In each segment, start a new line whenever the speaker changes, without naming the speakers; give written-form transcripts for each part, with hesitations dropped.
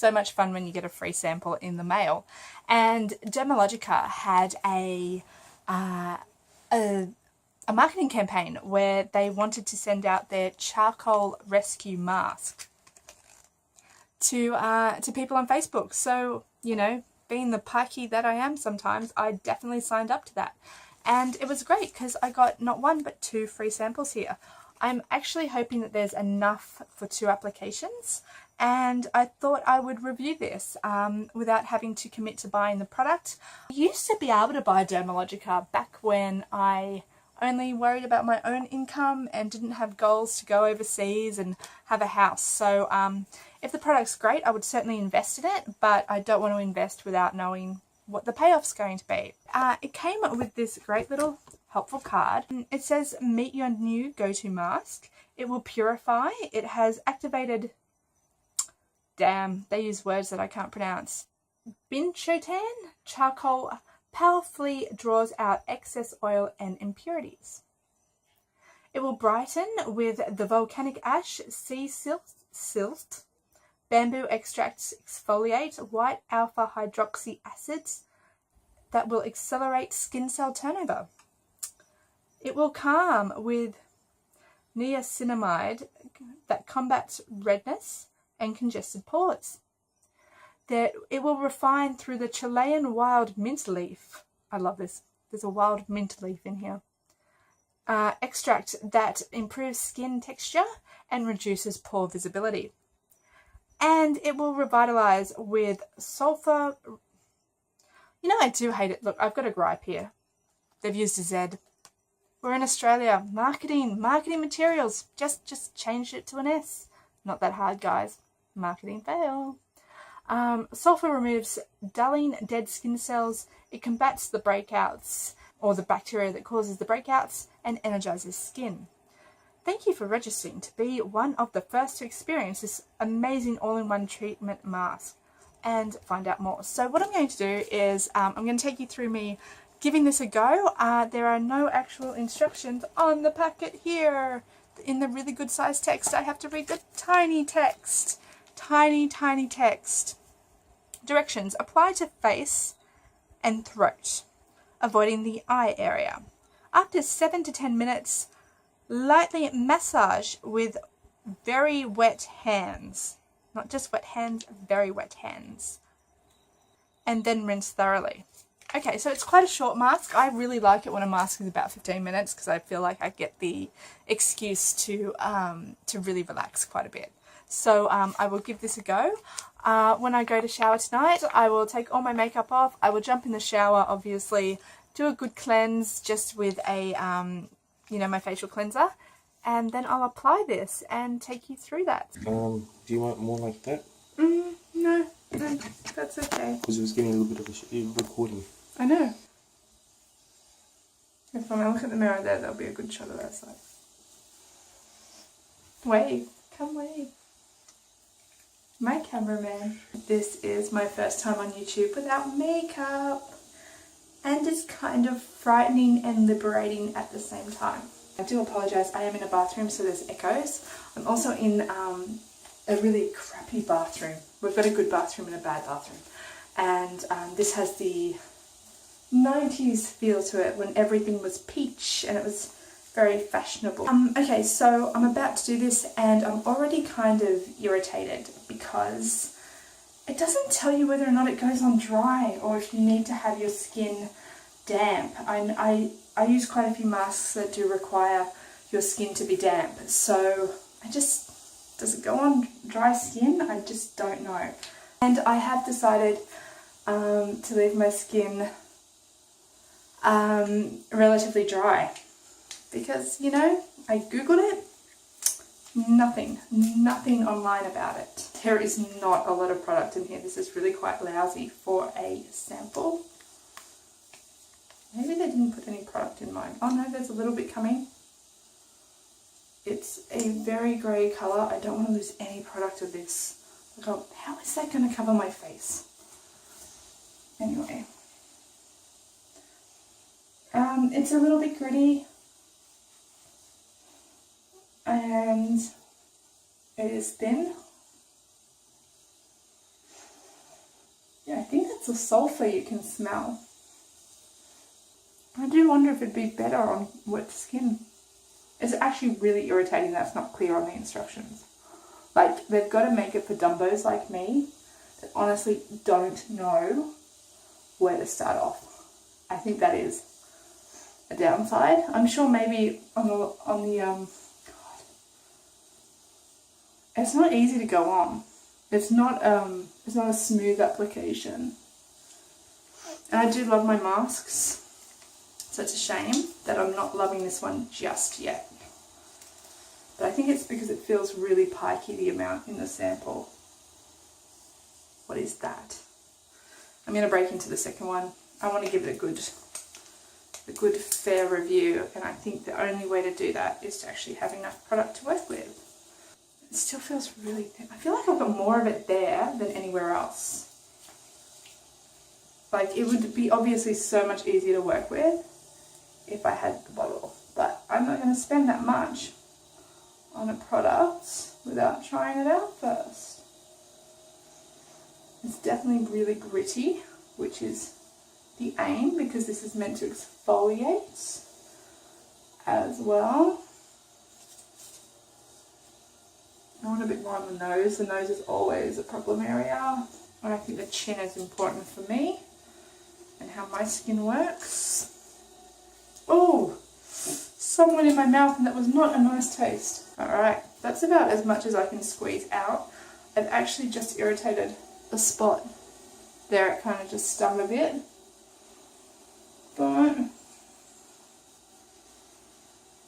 so much fun when you get a free sample in the mail. And Dermalogica had a marketing campaign where they wanted to send out their Charcoal Rescue Masque to people on Facebook. So, you know, being the pikey that I am sometimes, I definitely signed up to that. And it was great because I got not 1 but 2 free samples here. I'm actually hoping that there's enough for 2 applications, and I thought I would review this without having to commit to buying the product. I used to be able to buy Dermalogica back when I only worried about my own income and didn't have goals to go overseas and have a house. So if the product's great, I would certainly invest in it, but I don't want to invest without knowing what the payoff's going to be. It came with this great little helpful card. It says, meet your new go-to mask. It will purify. It has activated, damn, they use words that I can't pronounce. Binchotan charcoal powerfully draws out excess oil and impurities. It will brighten with the volcanic ash, sea silt, bamboo extracts, exfoliate, white alpha hydroxy acids that will accelerate skin cell turnover. It will calm with niacinamide that combats redness and congested pores. It will refine through the Chilean wild mint leaf. I love this. There's a wild mint leaf in here. Extract that improves skin texture and reduces pore visibility. And it will revitalize with sulfur. You know, I do hate it. Look, I've got a gripe here. They've used a Z. We're in Australia. Marketing materials. Just change it to an S. Not that hard, guys. Marketing fail. Sulfur removes dulling dead skin cells. It combats the breakouts or the bacteria that causes the breakouts and energizes skin. Thank you for registering to be one of the first to experience this amazing all-in-one treatment mask and find out more. So what I'm going to do is I'm going to take you through me giving this a go. There are no actual instructions on the packet here. In the really good size text, I have to read the tiny text. Tiny text. Directions: apply to face and throat, avoiding the eye area. After 7 to 10 minutes, lightly massage with very wet hands. Not just wet hands, very wet hands. And then rinse thoroughly. Okay, so it's quite a short mask. I really like it when a mask is about 15 minutes because I feel like I get the excuse to really relax quite a bit. So I will give this a go. When I go to shower tonight, I will take all my makeup off. I will jump in the shower, obviously, do a good cleanse just with a, you know, my facial cleanser. And then I'll apply this and take you through that.
Do you want more like that?
No, that's okay.
Because it was getting a little bit of a recording.
I know. If I look at the mirror there, there'll be a good shot of that side. Wave. Come wave. My cameraman. This is my first time on YouTube without makeup. And it's kind of frightening and liberating at the same time. I do apologise, I am in a bathroom, so there's echoes. I'm also in a really crappy bathroom. We've got a good bathroom and a bad bathroom. And this has the 90s feel to it when everything was peach and it was very fashionable. Okay, so I'm about to do this and I'm already kind of irritated because it doesn't tell you whether or not it goes on dry or if you need to have your skin damp. I use quite a few masks that do require your skin to be damp, so does it go on dry skin? I just don't know. And I have decided to leave my skin relatively dry because, you know, I googled it, nothing online about it. There is not a lot of product in here. This is really quite lousy for a sample. Maybe they didn't put any product in mine. Oh no, there's a little bit coming. It's a very grey colour. I don't want to lose any product of this. Look, how is that going to cover my face? Anyway. It's a little bit gritty. And it is thin. Yeah, I think that's the sulfur you can smell. I do wonder if it'd be better on wet skin. It's actually really irritating that it's not clear on the instructions. Like, they've got to make it for dumbos like me that honestly don't know where to start off. I think that is a downside. I'm sure maybe on the it's not easy to go on. It's not a smooth application. And I do love my masks, so it's a shame that I'm not loving this one just yet. But I think it's because it feels really pikey, the amount in the sample. What is that? I'm going to break into the second one. I want to give it a good fair review, and I think the only way to do that is to actually have enough product to work with. It still feels really thin. I feel like I've got more of it there than anywhere else. Like, it would be obviously so much easier to work with if I had the bottle, but I'm not going to spend that much on a product without trying it out first. It's definitely really gritty, which is the aim, because this is meant to exfoliate as well. I want a bit more on the nose. The nose is always a problem area. And I think the chin is important for me and how my skin works. Oh, someone in my mouth, and that was not a nice taste. Alright, that's about as much as I can squeeze out. I've actually just irritated the spot there. It kind of just stung a bit. But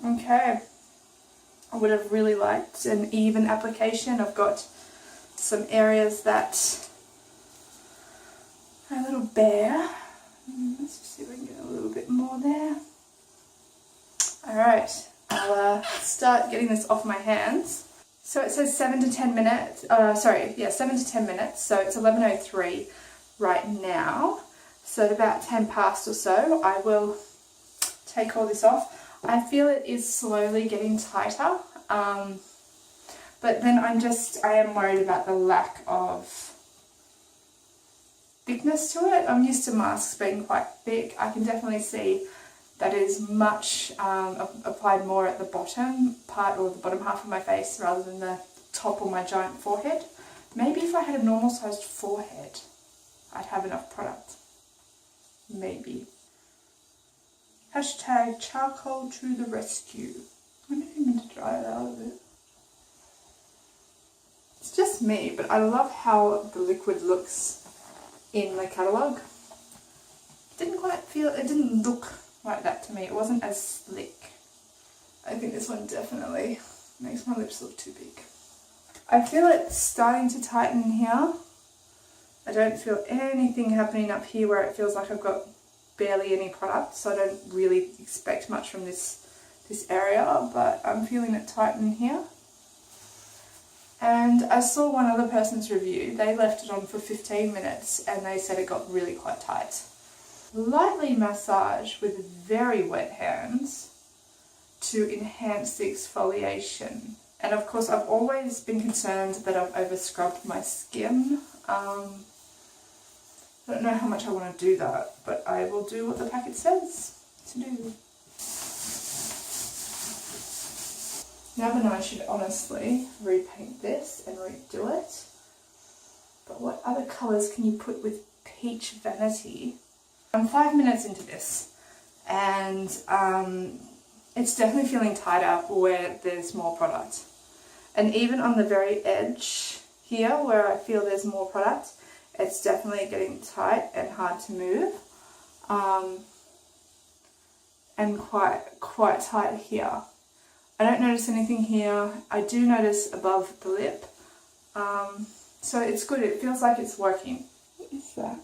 okay, I would have really liked an even application. I've got some areas that are a little bare. Let's just see if I can get a little bit more there. Alright, I'll start getting this off my hands. So it says 7 to 10 minutes, 7 to 10 minutes, so it's 11:03 right now. So at about 10 past or so, I will take all this off. I feel it is slowly getting tighter, but then I am worried about the lack of thickness to it. I'm used to masks being quite thick. I can definitely see that is much applied more at the bottom part, or the bottom half of my face, rather than the top or my giant forehead. Maybe if I had a normal sized forehead, I'd have enough product. Maybe. Hashtag charcoal to the rescue. I didn't mean to dry it out of it. It's just me, but I love how the liquid looks in the catalogue. It didn't look like that to me. It wasn't as slick. I think this one definitely makes my lips look too big. I feel it starting to tighten here. I don't feel anything happening up here where it feels like I've got barely any product, so I don't really expect much from this area, but I'm feeling it tighten here. And I saw one other person's review. They left it on for 15 minutes and they said it got really quite tight. Lightly massage with very wet hands to enhance the exfoliation. And of course, I've always been concerned that I've over scrubbed my skin. I don't know how much I want to do that, but I will do what the packet says to do. Now then, I should honestly repaint this and redo it. But what other colours can you put with Peach Vanity? I'm 5 minutes into this, and it's definitely feeling tighter where there's more product. And even on the very edge here, where I feel there's more product, it's definitely getting tight and hard to move, and quite tight here. I don't notice anything here. I do notice above the lip, so it's good. It feels like it's working. What is that?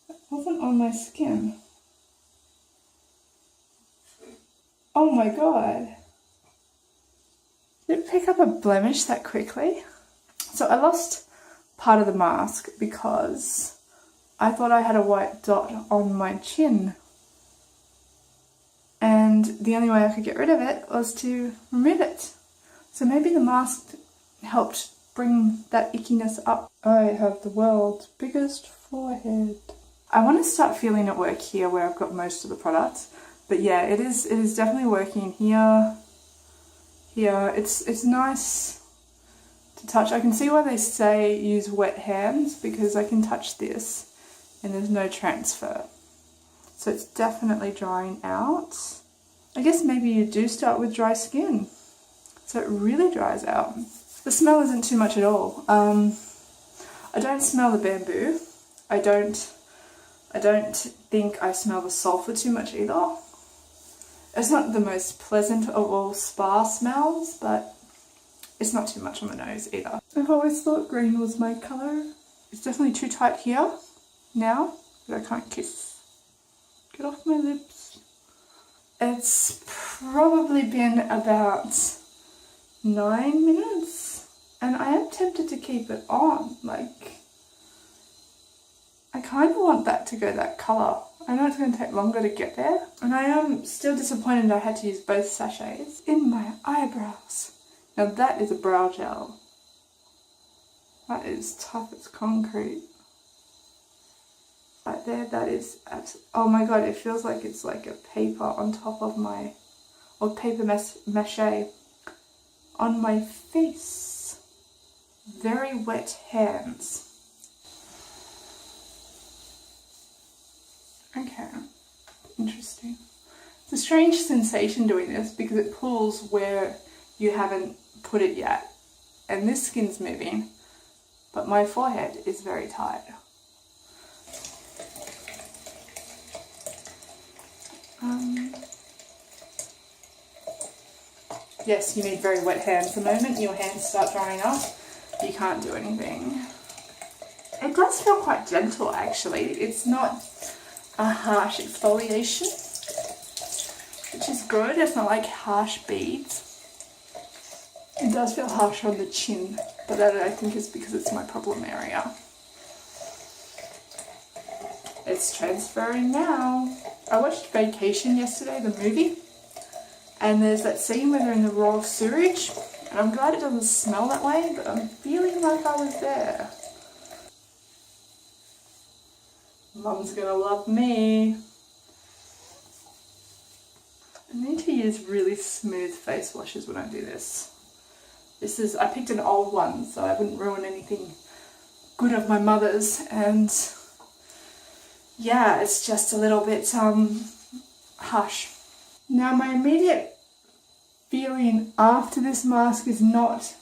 That wasn't on my skin. Oh my god. Did it pick up a blemish that quickly? So I lost part of the mask because I thought I had a white dot on my chin. And the only way I could get rid of it was to remove it. So maybe the mask helped bring that ickiness up. I have the world's biggest forehead. I want to start feeling it work here where I've got most of the product. But yeah, it is definitely working here. Here, it's nice to touch. I can see why they say use wet hands, because I can touch this and there's no transfer. So it's definitely drying out. I guess maybe you do start with dry skin, so it really dries out. The smell isn't too much at all. I don't smell the bamboo. I don't think I smell the sulfur too much either. It's not the most pleasant of all spa smells, but it's not too much on the nose either. I've always thought green was my colour. It's definitely too tight here now, but I can't kiss. Get off my lips. It's probably been about 9 minutes, and I am tempted to keep it on. Like, I kind of want that to go that colour. I know it's going to take longer to get there, and I am still disappointed I had to use both sachets in my eyebrows. Now that is a brow gel. That is tough as concrete. Right there, that is oh my god, it feels like it's like a paper on top of my, or paper mache on my face. Very wet hands. Okay, interesting. It's a strange sensation doing this because it pulls where you haven't put it yet, and this skin's moving, but my forehead is very tight. Yes, you need very wet hands. The moment your hands start drying up, you can't do anything. It does feel quite gentle actually. It's not a harsh exfoliation, which is good. It's not like harsh beads. It does feel harsh on the chin, but that I think is because it's my problem area. It's transferring now. I watched Vacation yesterday, the movie, and there's that scene where they're in the raw sewage, and I'm glad it doesn't smell that way, but I'm feeling like I was there. Mum's gonna love me. I need to use really smooth face washes when I do this. I picked an old one so I wouldn't ruin anything good of my mother's, and yeah, it's just a little bit harsh. Now my immediate feeling after this mask is not,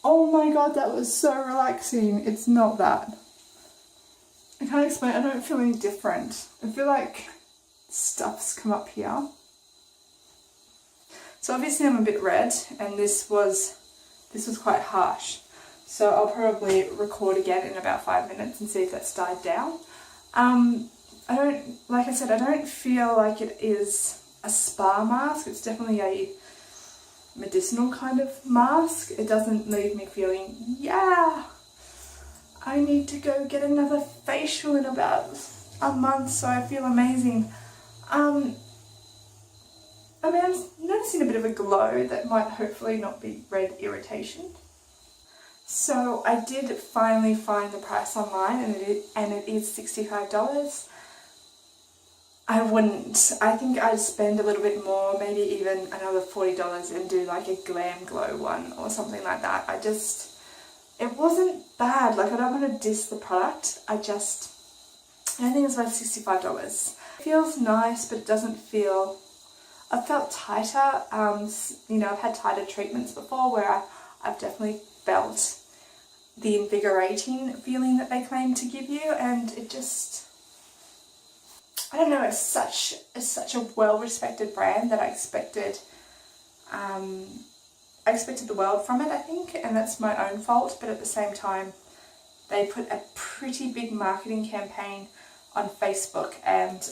oh my god, that was so relaxing. It's not that. I can't explain, I don't feel any different. I feel like stuff's come up here. So obviously I'm a bit red, and this was quite harsh. So I'll probably record again in about 5 minutes and see if that's died down. Like I said, I don't feel like it is a spa mask. It's definitely a medicinal kind of mask. It doesn't leave me feeling, yeah, I need to go get another facial in about a month so I feel amazing. I mean, I'm noticing a bit of a glow that might hopefully not be red irritation. So I did finally find the price online, and it is $65. I think I'd spend a little bit more, maybe even another $40 and do like a Glam Glow one or something like that. It wasn't bad. Like, I don't want to diss the product. I don't think it's worth $65. It feels nice, but it doesn't feel, I felt tighter. You know, I've had tighter treatments before where I've definitely felt the invigorating feeling that they claim to give you, and it just, I don't know, it's such a well-respected brand that I expected the world from it, I think, and that's my own fault. But at the same time, they put a pretty big marketing campaign on Facebook, and